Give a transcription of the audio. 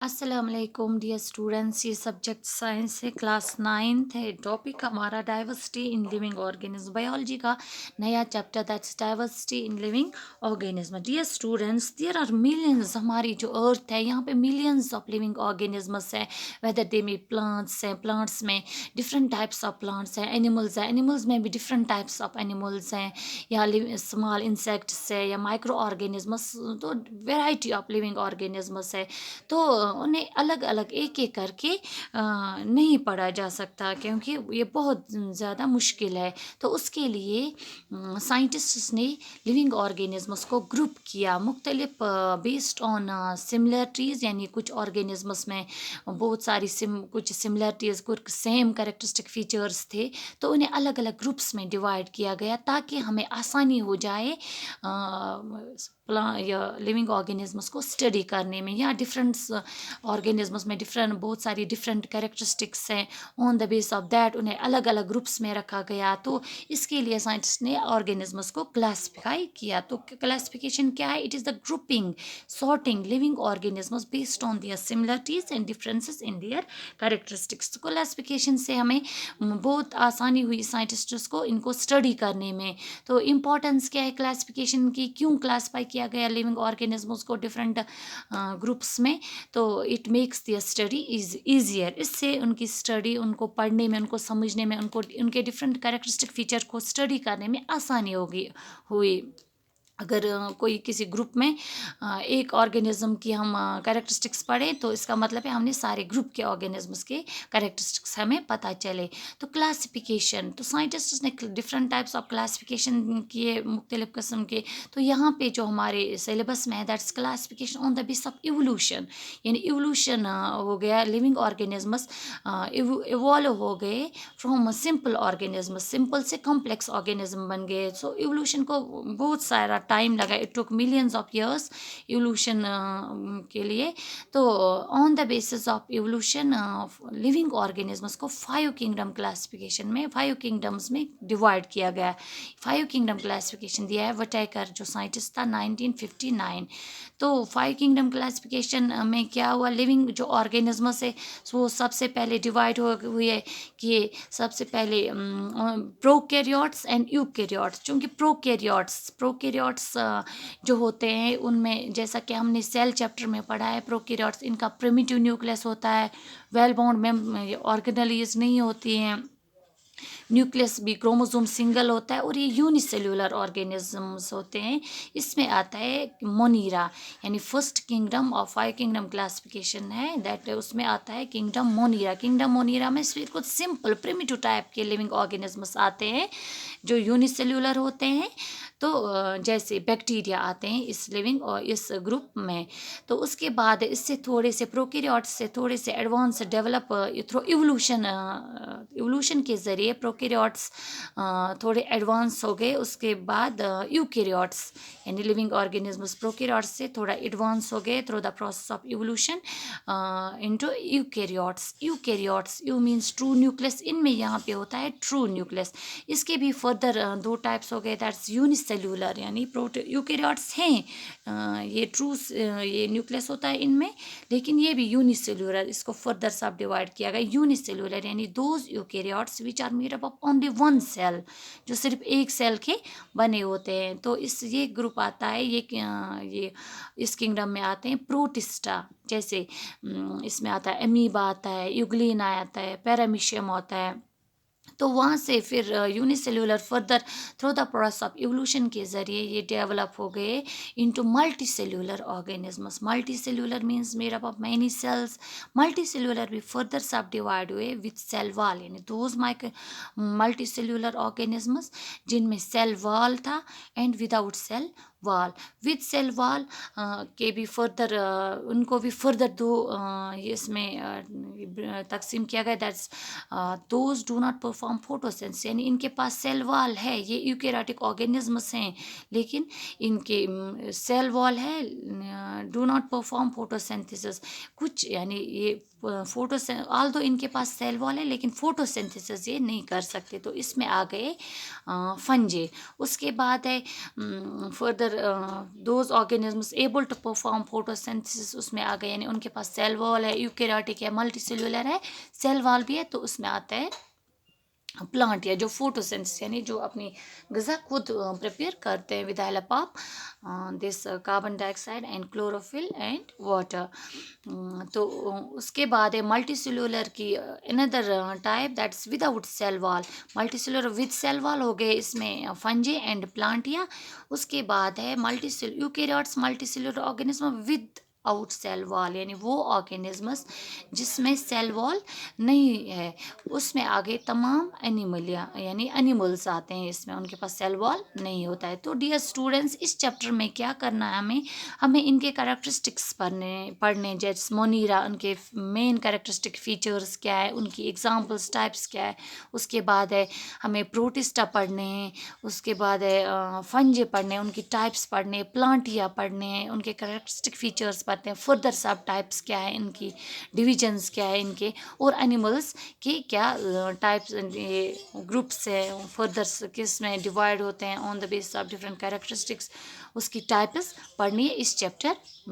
अस्सलामुअलैकुम dear students. ये subject science है, क्लास नाइन्थ है। टॉपिक हमारा diversity in living organism, biology का नया chapter that's diversity in living organism. Dear students, there are millions, हमारी जो अर्थ है यहाँ पे मिलियंस ऑफ लिविंग ऑर्गेनिजम्स है। वेदर दे में प्लांट्स हैं, प्लांट्स में डिफरेंट टाइप्स ऑफ प्लांट्स हैं, एनिमल्स हैं, एनिमल्स में भी डिफरेंट टाइप्स ऑफ एनिमल्स हैं, या स्मॉल इंसेक्ट्स है, या माइक्रो ऑर्गेनिजम्स, तो वेराइटी ऑफ लिविंग ऑर्गेनिजम्स है। तो उन्हें अलग अलग एक एक करके नहीं पढ़ा जा सकता, क्योंकि ये बहुत ज़्यादा मुश्किल है। तो उसके लिए साइंटिस्ट्स ने लिविंग ऑर्गेनिजम्स को ग्रुप किया मुख्तलिफ बेस्ड ऑन सिमिलरिटीज़, यानी कुछ ऑर्गेनिजम्स में बहुत सारी कुछ सिमिलरिटीज़, कुछ सेम कैरेक्टरिस्टिक फीचर्स थे। तो उन्हें अलग अलग ग्रुप्स में डिवाइड किया गया ताकि हमें आसानी हो जाए या लिविंग ऑर्गेनिजम्स को स्टडी करने में, या डिफरेंट ऑर्गेनिजम्स में डिफरेंट बहुत सारी डिफरेंट कैरेक्टरिस्टिक्स हैं। On the base of that उन्हें अलग अलग ग्रुप्स में रखा गया। तो इसके लिए साइंटिस्ट ने ऑर्गेनिजम्स को क्लासिफाई किया। तो क्लासिफिकेशन क्या है? It is the grouping, sorting living organisms based on their similarities and differences in their characteristics. तो क्लासिफिकेशन से हमें बहुत आसानी हुई साइंटिस्ट्स को इनको स्टडी करने में। तो इम्पोर्टेंस क्या है क्लासिफिकेशन की, क्यों क्लासीफाई किया गया लिविंग ऑर्गेनिजम्स को डिफरेंट ग्रुप्स में? तो it makes their study easier. इससे उनकी स्टडी, उनको पढ़ने में, उनको समझने में, उनको उनके डिफरेंट कैरेक्टरिस्टिक फीचर को स्टडी करने में आसानी होगी हुई। अगर कोई किसी ग्रुप में एक ऑर्गेनिज्म की हम कैरेक्टरिस्टिक्स पढ़ें, तो इसका मतलब है हमने सारे ग्रुप के ऑर्गेनिजम्स के कैरेक्टरिस्टिक्स हमें पता चले। तो क्लासिफिकेशन, तो साइंटिस्ट्स ने डिफरेंट टाइप्स ऑफ क्लासिफिकेशन किए मुख्तलिफ किस्म के। तो यहाँ पे जो हमारे सिलेबस में है that's classification on the base of evolution, यानी इवोल्यूशन हो गया, लिविंग ऑर्गेनिजम्स इवॉल्व हो गए फ्रॉम सिंपल ऑर्गेनिज्म, सिंपल से कॉम्प्लेक्स ऑर्गेनिज्म बन गए। सो इवोल्यूशन को बहुत सारा टाइम लगा, it took millions of years evolution के लिए। तो on the basis of evolution living organisms को 5 किंगडम क्लासिफिकेशन में, 5 किंगडम्स में डिवाइड किया गया। 5 किंगडम क्लासिफिकेशन दिया है वटाइकर, जो साइंटिस्ट था 1959। तो 5 किंगडम क्लासिफिकेशन में क्या हुआ, लिविंग जो ऑर्गेनिजम्स है वो सबसे पहले डिवाइड हुए कि सबसे पहले प्रोकैरियोट्स एंड यूकैरियोट्स। चूँकि प्रोकैरियोट्स जो होते हैं उनमें, जैसा कि हमने सेल चैप्टर में पढ़ा है, प्रोकैरियोट्स इनका प्रिमिटिव न्यूक्लियस होता है, वेल बाउंड में ऑर्गेनेलीज नहीं होती हैं, न्यूक्लियस भी क्रोमोसोम सिंगल होता है, और ये यूनिसेल्यूलर ऑर्गेनिजम्स होते हैं। इसमें आता है मोनीरा, यानी फर्स्ट किंगडम और 5 किंगडम क्लासिफिकेशन है दैट, उसमें आता है किंगडम मोनीरा। किंगडम मोनीरा में सिर्फ कुछ सिंपल प्रिमिटिव टाइप के लिविंग ऑर्गेनिजम्स आते हैं जो यूनिसेल्यूलर होते हैं। तो जैसे बैक्टीरिया आते हैं इस लिविंग और इस ग्रुप में। तो उसके बाद इससे थोड़े से प्रोकैरियोट्स से थोड़े से एडवांस डेवलप थ्रू इवोल्यूशन के ज़रिए प्रोकैरियोट्स थोड़े एडवांस हो गए। उसके बाद यूकैरियोट्स, यानी लिविंग ऑर्गेनिजम्स प्रोकैरियोट्स से थोड़ा एडवांस हो गए through the process of evolution into eukaryotes. Eukaryotes, you means true nucleus, इनमें यहाँ पे होता है ट्रू न्यूक्लियस। इसके भी फर्दर 2 टाइप्स हो गए, दैट्स यूनिसेल्यूलर, यानी यूकैरियोट्स हैं ये ट्रू ये न्यूक्लियस होता है इनमें, लेकिन ये भी यूनिसेल्यूलर, इसको फर्दर सब डिवाइड किया गया। यूनिसेल्यूलर यानी those eukaryotes which are made up of only one cell, जो सिर्फ एक सेल के बने होते हैं। तो ये ग्रुप आता है, ये इस किंगडम में आते हैं प्रोटिस्टा, जैसे इसमें आता है अमीबा आता है, यूग्लिन आता है, पैरामीशियम होता है। तो वहाँ से फिर unicellular further through the process of evolution के ज़रिए ये डेवलप हो गए into multicellular organisms. Multicellular means made up of many cells. Multicellular भी फर्दर सब डिवाइड हुए विथ सेल वॉल, यानी दोज मल्टी सेल्यूलर ऑर्गेनिजम्स जिनमें cell wall था and without cell wall. With cell wall के भी further उनको भी further इसमें तकसीम किया गया, that's those do not perform photosynthesis, यानी इनके पास सेल वॉल है, ये यूकेरियोटिक ऑर्गेनिजम्स हैं लेकिन इनके सेल वॉल है, डू नॉट परफॉर्म फोटोसिंथेसिस, कुछ यानी ये फोटो ऑल दो इनके पास सेल वॉल है लेकिन फोटोसिंथेसिस ये नहीं कर सकते, तो इसमें आ गए फंजे। उसके बाद है further those organisms able to perform photosynthesis, उसमें आ गए यानी उनके पास सेल वॉल है, यूकेरियोटिक है, मल्टीसेल्युलर है, सेल वॉल भी है, तो उसमें आता है प्लांट या जो फोटोसिंथेसिस यानी जो अपनी ग़िज़ा खुद प्रिपेयर करते हैं with help of this carbon dioxide and chlorophyll and water. तो उसके बाद है मल्टीसेल्युलर की another type that's without cell wall, multicellular with cell wall हो गए इसमें फंजे एंड प्लांटिया। उसके बाद है eukaryotes multicellular organism without cell wall, यानी वो ऑर्गेनिजम्स जिसमें सेल वॉल नहीं है, उसमें आगे तमाम एनिमलिया यानी एनिमल्स आते हैं, इसमें उनके पास सेल वॉल नहीं होता है। तो डियर स्टूडेंट्स, इस चैप्टर में क्या करना है हमें इनके कैरेक्टरिस्टिक्स पढ़ने जैसे मोनीरा, उनके मेन कैरेक्टरिस्टिक फीचर्स क्या है, उनकी एग्जांपल्स टाइप्स क्या है। उसके बाद है हमें प्रोटिस्टा पढ़ने हैं, उसके बाद है फंजे पढ़ने, उनकी टाइप्स पढ़ने, प्लांटिया पढ़ने, उनके कैरेक्टरिस्टिक फीचर्स पढ़ते हैं, फर्दर सब टाइप्स क्या है इनकी, डिविजन्स क्या है इनके, और एनिमल्स के क्या टाइप्स ग्रुप्स है, फर्दर किस में डिवाइड होते हैं on the basis of different characteristics, उसकी टाइप्स पढ़नी है इस चैप्टर